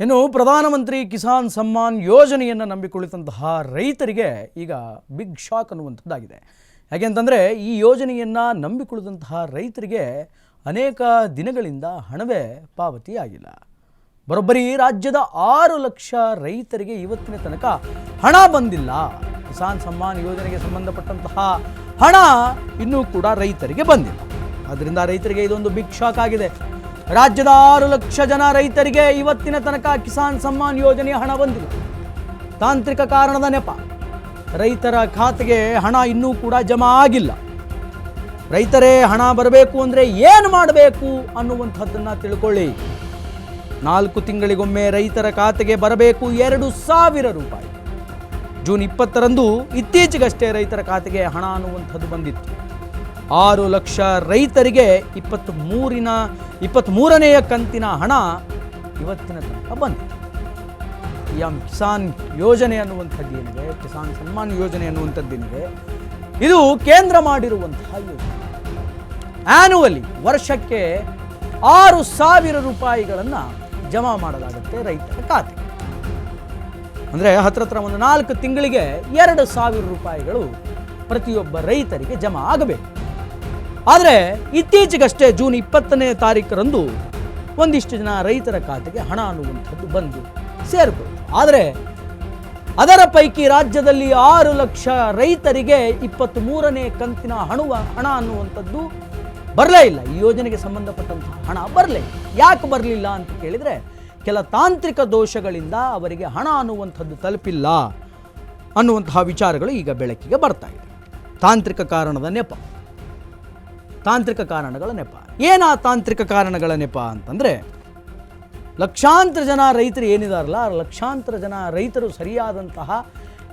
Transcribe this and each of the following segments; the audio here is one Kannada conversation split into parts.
ಇನ್ನು ಪ್ರಧಾನಮಂತ್ರಿ ಕಿಸಾನ್ ಸಮ್ಮಾನ್ ಯೋಜನೆಯನ್ನು ನಂಬಿಕೊಳ್ಳುವಂತಹ ರೈತರಿಗೆ ಈಗ ಬಿಗ್ ಶಾಕ್ ಅನ್ನುವಂಥದ್ದಾಗಿದೆ. ಯಾಕೆಂತಂದರೆ ಈ ಯೋಜನೆಯನ್ನು ನಂಬಿಕೊಳ್ಳುವಂತಹ ರೈತರಿಗೆ ಅನೇಕ ದಿನಗಳಿಂದ ಹಣವೇ ಪಾವತಿಯಾಗಿಲ್ಲ. ಬರೋಬ್ಬರಿ ರಾಜ್ಯದ 6 ಲಕ್ಷ ರೈತರಿಗೆ ಇವತ್ತಿನ ತನಕ ಹಣ ಬಂದಿಲ್ಲ. ಕಿಸಾನ್ ಸಮ್ಮಾನ್ ಯೋಜನೆಗೆ ಸಂಬಂಧಪಟ್ಟಂತಹ ಹಣ ಇನ್ನೂ ಕೂಡ ರೈತರಿಗೆ ಬಂದಿಲ್ಲ. ಆದ್ದರಿಂದ ರೈತರಿಗೆ ಇದೊಂದು ಬಿಗ್ ಶಾಕ್ ಆಗಿದೆ. ರಾಜ್ಯದ 6 ಲಕ್ಷ ಜನ ರೈತರಿಗೆ ಇವತ್ತಿನ ತನಕ ಕಿಸಾನ್ ಸಮ್ಮಾನ್ ಯೋಜನೆಯ ಹಣ ಬಂದಿಲ್ಲ. ತಾಂತ್ರಿಕ ಕಾರಣದ ನೆಪ ರೈತರ ಖಾತೆಗೆ ಹಣ ಇನ್ನೂ ಕೂಡ ಜಮಾ ಆಗಿಲ್ಲ. ರೈತರೇ ಹಣ ಬರಬೇಕು ಅಂದರೆ ಏನು ಮಾಡಬೇಕು ಅನ್ನುವಂಥದ್ದನ್ನು ತಿಳ್ಕೊಳ್ಳಿ. 4 ತಿಂಗಳಿಗೊಮ್ಮೆ ರೈತರ ಖಾತೆಗೆ ಬರಬೇಕು 2,000 ರೂಪಾಯಿ. ಜೂನ್ 20ರಂದು ಇತ್ತೀಚೆಗಷ್ಟೇ ರೈತರ ಖಾತೆಗೆ ಹಣ ಅನ್ನುವಂಥದ್ದು ಬಂದಿತ್ತು. 6 ಲಕ್ಷ ರೈತರಿಗೆ 23ನೆಯ ಕಂತಿನ ಹಣ ಇವತ್ತಿನ ತನಕ ಬಂದಿದೆ. PM ಕಿಸಾನ್ ಯೋಜನೆ ಅನ್ನುವಂಥದ್ದು ಏನಿದೆ, ಕಿಸಾನ್ ಸಮ್ಮಾನ್ ಯೋಜನೆ ಅನ್ನುವಂಥದ್ದೇನಿದೆ, ಇದು ಕೇಂದ್ರ ಮಾಡಿರುವಂತಹ ಯೋಜನೆ. ಆ್ಯನ್ಯುವಲಿ ವರ್ಷಕ್ಕೆ 6,000 ರೂಪಾಯಿಗಳನ್ನು ಜಮಾ ಮಾಡಲಾಗುತ್ತೆ ರೈತರ ಖಾತೆಗೆ. ಅಂದರೆ ಹತ್ರ ಒಂದು 4 ತಿಂಗಳಿಗೆ 2,000 ರೂಪಾಯಿಗಳು ಪ್ರತಿಯೊಬ್ಬ ರೈತರಿಗೆ ಜಮಾ ಆಗಬೇಕು. ಆದರೆ ಇತ್ತೀಚೆಗಷ್ಟೇ ಜೂನ್ 20ನೇ ತಾರೀಕರಂದು ಒಂದಿಷ್ಟು ಜನ ರೈತರ ಖಾತೆಗೆ ಹಣ ಅನ್ನುವಂಥದ್ದು ಬಂದು ಸೇರ್ಬೋದು. ಆದರೆ ಅದರ ಪೈಕಿ ರಾಜ್ಯದಲ್ಲಿ 6 ಲಕ್ಷ ರೈತರಿಗೆ 23ನೇ ಕಂತಿನ ಹಣ ಅನ್ನುವಂಥದ್ದು ಬರಲೇ ಇಲ್ಲ. ಈ ಯೋಜನೆಗೆ ಸಂಬಂಧಪಟ್ಟಂತಹ ಹಣ ಬರಲೇ ಇಲ್ಲ. ಯಾಕೆ ಬರಲಿಲ್ಲ ಅಂತ ಕೇಳಿದರೆ ಕೆಲ ತಾಂತ್ರಿಕ ದೋಷಗಳಿಂದ ಅವರಿಗೆ ಹಣ ಅನ್ನುವಂಥದ್ದು ತಲುಪಿಲ್ಲ ಅನ್ನುವಂತಹ ವಿಚಾರಗಳು ಈಗ ಬೆಳಕಿಗೆ ಬರ್ತಾ ಇದೆ. ತಾಂತ್ರಿಕ ಕಾರಣಗಳ ನೆಪ ಏನಾ ತಾಂತ್ರಿಕ ಕಾರಣಗಳ ನೆಪ ಅಂತಂದರೆ, ಲಕ್ಷಾಂತರ ಜನ ರೈತರು ಏನಿದಾರಲ್ಲ, ಲಕ್ಷಾಂತರ ಜನ ರೈತರು ಸರಿಯಾದಂತಹ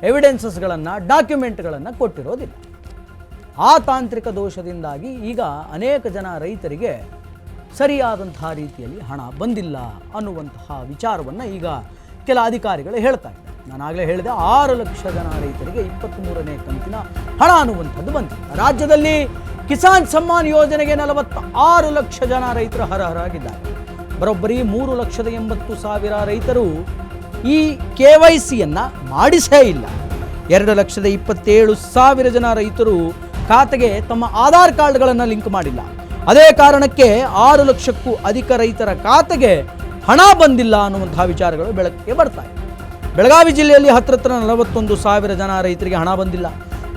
ಎವಿಡೆನ್ಸಸ್ಗಳನ್ನು, ಡಾಕ್ಯುಮೆಂಟ್ಗಳನ್ನು ಕೊಟ್ಟಿರೋದಿಲ್ಲ. ಆ ತಾಂತ್ರಿಕ ದೋಷದಿಂದಾಗಿ ಈಗ ಅನೇಕ ಜನ ರೈತರಿಗೆ ಸರಿಯಾದಂತಹ ರೀತಿಯಲ್ಲಿ ಹಣ ಬಂದಿಲ್ಲ ಅನ್ನುವಂತಹ ವಿಚಾರವನ್ನು ಈಗ ಕೆಲ ಅಧಿಕಾರಿಗಳು ಹೇಳ್ತಾ ಇದ್ದಾರೆ. ನಾನಾಗಲೇ ಹೇಳಿದೆ, 6 ಲಕ್ಷ ಜನ ರೈತರಿಗೆ 23ನೇ ಕಂತಿನ ಹಣ ಅನ್ನುವಂಥದ್ದು ಬಂದಿಲ್ಲ. ರಾಜ್ಯದಲ್ಲಿ ಕಿಸಾನ್ ಸಮ್ಮಾನ್ ಯೋಜನೆಗೆ 46 ಲಕ್ಷ ಜನ ರೈತರು ಹರಹರಾಗಿದ್ದಾರೆ. ಬರೋಬ್ಬರಿ 3,80,000 ರೈತರು ಈ KYCಯನ್ನು ಮಾಡಿಸೇ ಇಲ್ಲ. 2,27,000 ಜನ ರೈತರು ಖಾತೆಗೆ ತಮ್ಮ ಆಧಾರ್ ಕಾರ್ಡ್ಗಳನ್ನು ಲಿಂಕ್ ಮಾಡಿಲ್ಲ. ಅದೇ ಕಾರಣಕ್ಕೆ 6 ಲಕ್ಷಕ್ಕೂ ಅಧಿಕ ರೈತರ ಖಾತೆಗೆ ಹಣ ಬಂದಿಲ್ಲ ಅನ್ನುವಂತಹ ವಿಚಾರಗಳು ಬೆಳಕಿಗೆ ಬರ್ತಾ ಇದೆ. ಬೆಳಗಾವಿ ಜಿಲ್ಲೆಯಲ್ಲಿ ಹತ್ರ 41,000 ಜನ ರೈತರಿಗೆ ಹಣ ಬಂದಿಲ್ಲ.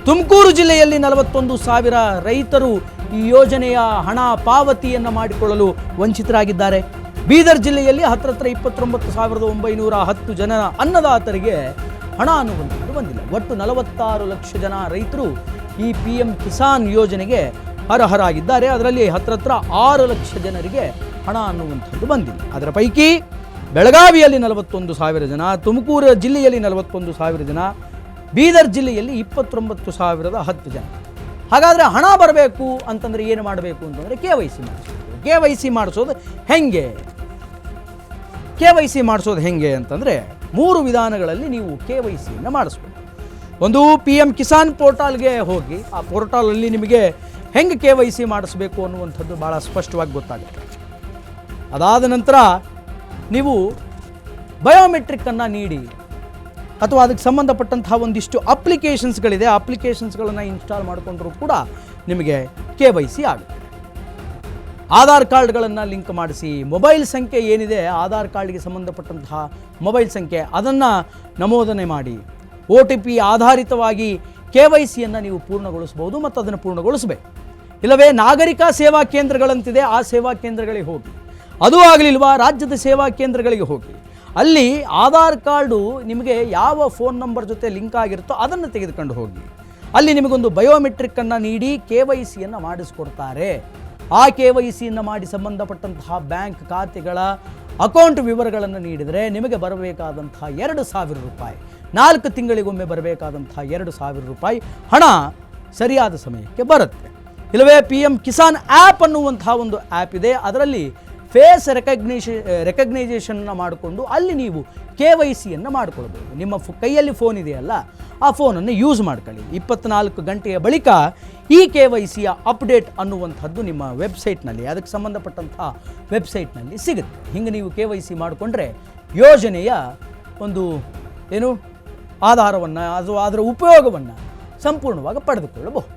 ತುಮಕೂರು ಜಿಲ್ಲೆಯಲ್ಲಿ 41,000 ರೈತರು ಈ ಯೋಜನೆಯ ಹಣ ಪಾವತಿಯನ್ನು ಮಾಡಿಕೊಳ್ಳಲು ವಂಚಿತರಾಗಿದ್ದಾರೆ. ಬೀದರ್ ಜಿಲ್ಲೆಯಲ್ಲಿ ಹತ್ರ 29,910 ಜನ ಅನ್ನದಾತರಿಗೆ ಹಣ ಅನ್ನುವಂಥದ್ದು ಬಂದಿಲ್ಲ. ಒಟ್ಟು 46 ಲಕ್ಷ ಜನ ರೈತರು ಈ PM ಕಿಸಾನ್ ಯೋಜನೆಗೆ ಅರ್ಹರಾಗಿದ್ದಾರೆ. ಅದರಲ್ಲಿ ಹತ್ರ 6 ಲಕ್ಷ ಜನರಿಗೆ ಹಣ ಅನ್ನುವಂಥದ್ದು ಬಂದಿಲ್ಲ. ಅದರ ಪೈಕಿ ಬೆಳಗಾವಿಯಲ್ಲಿ 41,000 ಜನ, ತುಮಕೂರು ಜಿಲ್ಲೆಯಲ್ಲಿ 41,000 ಜನ, ಬೀದರ್ ಜಿಲ್ಲೆಯಲ್ಲಿ 29,010 ಜನ. ಹಾಗಾದರೆ ಹಣ ಬರಬೇಕು ಅಂತಂದರೆ ಏನು ಮಾಡಬೇಕು ಅಂತಂದರೆ KYC ಮಾಡಿಸಬೇಕು. KYC ಮಾಡಿಸೋದು ಹೆಂಗೆ ಅಂತಂದರೆ 3 ವಿಧಾನಗಳಲ್ಲಿ ನೀವು KYCಯನ್ನು ಮಾಡಿಸ್ಬೇಕು. ಒಂದು PM ಕಿಸಾನ್ ಪೋರ್ಟಲ್ಗೆ ಹೋಗಿ ಆ ಪೋರ್ಟಲಲ್ಲಿ ನಿಮಗೆ ಹೆಂಗೆ KYC ಮಾಡಿಸ್ಬೇಕು ಅನ್ನುವಂಥದ್ದು ಭಾಳ ಸ್ಪಷ್ಟವಾಗಿ ಗೊತ್ತಾಗುತ್ತೆ. ಅದಾದ ನಂತರ ನೀವು ಬಯೋಮೆಟ್ರಿಕ್ಕನ್ನು ನೀಡಿ ಅಥವಾ ಅದಕ್ಕೆ ಸಂಬಂಧಪಟ್ಟಂತಹ ಒಂದಿಷ್ಟು ಅಪ್ಲಿಕೇಶನ್ಸ್ಗಳಿದೆ, ಆ ಅಪ್ಲಿಕೇಶನ್ಸ್ಗಳನ್ನು ಇನ್ಸ್ಟಾಲ್ ಮಾಡಿಕೊಂಡ್ರೂ ಕೂಡ ನಿಮಗೆ KYC ಆಗುತ್ತೆ. ಆಧಾರ್ ಕಾರ್ಡ್ಗಳನ್ನು ಲಿಂಕ್ ಮಾಡಿಸಿ, ಮೊಬೈಲ್ ಸಂಖ್ಯೆ ಏನಿದೆ ಆಧಾರ್ ಕಾರ್ಡ್ಗೆ ಸಂಬಂಧಪಟ್ಟಂತಹ ಮೊಬೈಲ್ ಸಂಖ್ಯೆ ಅದನ್ನು ನಮೂದನೆ ಮಾಡಿ OTP ಆಧಾರಿತವಾಗಿ KYCಯನ್ನು ನೀವು ಪೂರ್ಣಗೊಳಿಸ್ಬೋದು ಮತ್ತು ಅದನ್ನು ಪೂರ್ಣಗೊಳಿಸಬೇಕು. ಇಲ್ಲವೇ ನಾಗರಿಕ ಸೇವಾ ಕೇಂದ್ರಗಳಂತಿದೆ, ಆ ಸೇವಾ ಕೇಂದ್ರಗಳಿಗೆ ಹೋಗಿ. ಅದು ಆಗಲಿಲ್ವಾ, ರಾಜ್ಯದ ಸೇವಾ ಕೇಂದ್ರಗಳಿಗೆ ಹೋಗಿ. ಅಲ್ಲಿ ಆಧಾರ್ ಕಾರ್ಡು ನಿಮಗೆ ಯಾವ ಫೋನ್ ನಂಬರ್ ಜೊತೆ ಲಿಂಕ್ ಆಗಿರುತ್ತೋ ಅದನ್ನು ತೆಗೆದುಕೊಂಡು ಹೋಗಿ. ಅಲ್ಲಿ ನಿಮಗೊಂದು ಬಯೋಮೆಟ್ರಿಕ್ಕನ್ನು ನೀಡಿ KYCಯನ್ನು ಮಾಡಿಸ್ಕೊಡ್ತಾರೆ. ಆ KYCಯನ್ನು ಮಾಡಿ ಸಂಬಂಧಪಟ್ಟಂತಹ ಬ್ಯಾಂಕ್ ಖಾತೆಗಳ ಅಕೌಂಟ್ ವಿವರಗಳನ್ನು ನೀಡಿದರೆ ನಿಮಗೆ ಬರಬೇಕಾದಂತಹ 2,000 ರೂಪಾಯಿ, 4 ತಿಂಗಳಿಗೊಮ್ಮೆ ಬರಬೇಕಾದಂತಹ 2,000 ರೂಪಾಯಿ ಹಣ ಸರಿಯಾದ ಸಮಯಕ್ಕೆ ಬರುತ್ತೆ. ಇಲ್ಲವೇ PM ಕಿಸಾನ್ ಆ್ಯಪ್ ಅನ್ನುವಂತಹ ಒಂದು ಆ್ಯಪ್ ಇದೆ. ಅದರಲ್ಲಿ ಫೇಸ್ ರೆಕಗ್ನೈಸೇಷನ್ನ ಮಾಡಿಕೊಂಡು ಅಲ್ಲಿ ನೀವು KYCಯನ್ನು ಮಾಡಿಕೊಳ್ಬೋದು. ನಿಮ್ಮ ಕೈಯಲ್ಲಿ ಫೋನ್ ಇದೆಯಲ್ಲ, ಆ ಫೋನನ್ನು ಯೂಸ್ ಮಾಡ್ಕೊಳ್ಳಿ. 24 ಗಂಟೆಯ ಬಳಿಕ ಈ KYCಯ ಅಪ್ಡೇಟ್ ಅನ್ನುವಂಥದ್ದು ನಿಮ್ಮ ವೆಬ್ಸೈಟ್ನಲ್ಲಿ, ಅದಕ್ಕೆ ಸಂಬಂಧಪಟ್ಟಂಥ ವೆಬ್ಸೈಟ್ನಲ್ಲಿ ಸಿಗುತ್ತೆ. ಹಿಂಗೆ ನೀವು KYC ಮಾಡಿಕೊಂಡ್ರೆ ಯೋಜನೆಯ ಒಂದು ಏನು ಆಧಾರವನ್ನು ಅದರ ಉಪಯೋಗವನ್ನು ಸಂಪೂರ್ಣವಾಗಿ ಪಡೆದುಕೊಳ್ಳಬಹುದು.